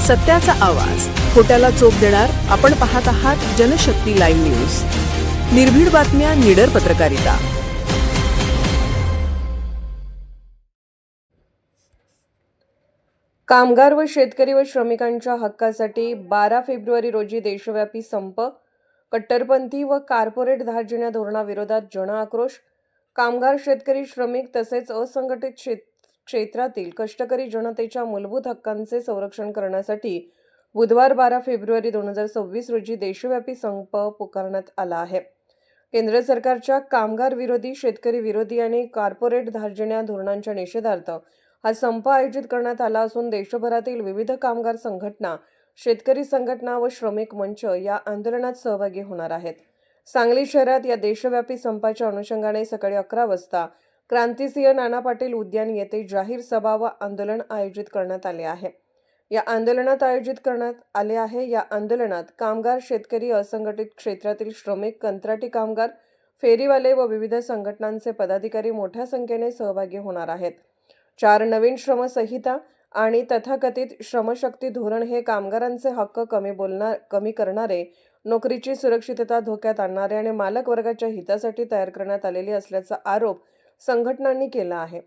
सत्याचा आवाज, खोट्याला चोप देणार. आपण पाहत आहात जनशक्ती लाईव्ह न्यूज. निर्भीड बातम्या, निडर पत्रकारिता. कामगार व शेतकरी व श्रमिकांच्या हक्कासाठी 12 फेब्रुवारी रोजी देशव्यापी संप. कट्टरपंथी व कॉर्पोरेट धार्जिण्या धोरणाविरोधात जनआक्रोश. कामगार, शेतकरी, श्रमिक तसेच असंघटित क्षेत्रातील कष्टकरी जनतेच्या मूलभूत हक्कांचे संरक्षण करण्यासाठी बुधवार 12 फेब्रुवारी 2026 रोजी देशव्यापी संप पुकारण्यात आला आहे. केंद्र सरकारच्या कामगार विरोधी, शेतकरी विरोधी आणि कॉर्पोरेट धार्जिण्या धोरणांच्या निषेधार्थ हा संप आयोजित करण्यात आला असून देशभरातील विविध कामगार संघटना, शेतकरी संघटना व श्रमिक मंच या आंदोलनात सहभागी होणार आहेत. सांगली शहरात या देशव्यापी संपाच्या अनुषंगाने सकाळी 11 वाजता क्रांतिसिंह नाना पाटील उद्यान येथे जाहीर सभा व आंदोलन आयोजित करण्यात आले आहे. या आंदोलनात कामगार, शेतकरी, असंघटित क्षेत्रातील श्रमिक, कंत्राटी कामगार, फेरीवाले व विविध संघटनांचे पदाधिकारी मोठ्या संख्येने सहभागी होणार आहेत. 4 नवीन श्रमसंहिता आणि तथाकथित श्रमशक्ती धोरण हे कामगारांचे हक्क कमी करणारे, नोकरीची सुरक्षितता धोक्यात आणणारे आणि मालक वर्गाच्या हितासाठी तयार करण्यात आलेली असल्याचा आरोप संघटनांनी केला आहे.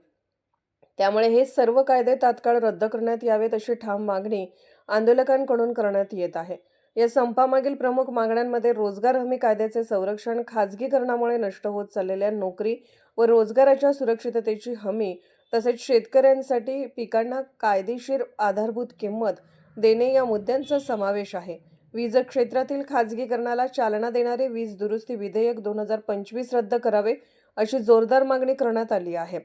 त्यामुळे हे सर्व कायदे तात्काळ रद्द करण्यात यावेत अशी ठाम मागणी आंदोलकांकडून करण्यात येत आहे. या संपामागील प्रमुख मागण्यांमध्ये रोजगार हमी कायद्याचे संरक्षण, खाजगीकरणामुळे नष्ट होत चाललेल्या नोकरी व रोजगाराच्या सुरक्षिततेची हमी, तसेच शेतकऱ्यांसाठी पिकांना कायदेशीर आधारभूत किंमत देणे या मुद्द्यांचा समावेश आहे. वीज क्षेत्रातील खाजगीकरणाला चालना देणारे वीज दुरुस्ती विधेयक 2025 रद्द करावे अशी जोरदार मागणी करण्यात आली आहे.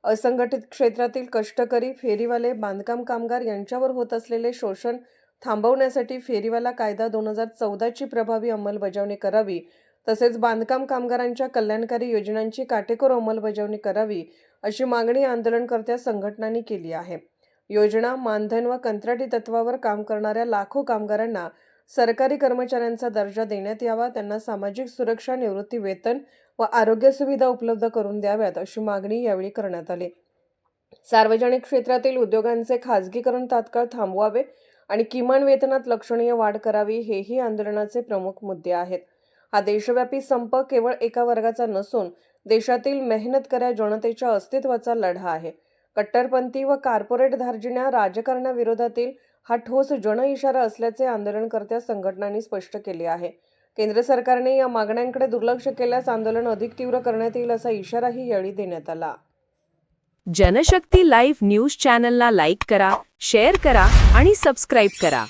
असंघटित क्षेत्रातील कष्टकरी, फेरीवाले, बांधकाम कामगार यांच्यावर होत असलेले शोषण थांबवण्यासाठी फेरीवाला कायदा 2014ची प्रभावी अंमलबजावणी करावी, तसेच बांधकाम कामगारांच्या कल्याणकारी योजनांची काटेकोर अंमलबजावणी करावी अशी मागणी आंदोलनकर्त्या संघटनांनी केली आहे. योजना, मानधन व कंत्राटी तत्वावर काम करणाऱ्या लाखो कामगारांना सरकारी कर्मचाऱ्यांचा दर्जा देण्यात यावा, त्यांना सामाजिक सुरक्षा, निवृत्ती वेतन व आरोग्य सुविधा उपलब्ध करून द्याव्यात अशी मागणी यावेळी करण्यात आली. सार्वजनिक क्षेत्रातील उद्योगांचे खाजगीकरण तात्काळ थांबवावे आणि किमान वेतनात लक्षणीय वाढ करावी हेही आंदोलनाचे प्रमुख मुद्दे आहेत. हा देशव्यापी संप केवळ एका वर्गाचा नसून देशातील मेहनतकऱ्या जनतेच्या अस्तित्वाचा लढा आहे. कट्टरपंथी व कॉर्पोरेट धार्जिण्या राजकारणाविरोधातील हा ठोस जनइशारा असल्याचे आंदोलनकर्त्या संघटनांनी स्पष्ट केले आहे. केंद्र सरकारने या मागण्यांकडे दुर्लक्ष केल्यास आंदोलन अधिक तीव्र करण्यात येईल असा इशाराही यावेळी देण्यात आला. जनशक्ती लाईव्ह न्यूज चॅनलला लाईक करा, शेअर करा आणि सबस्क्राईब करा.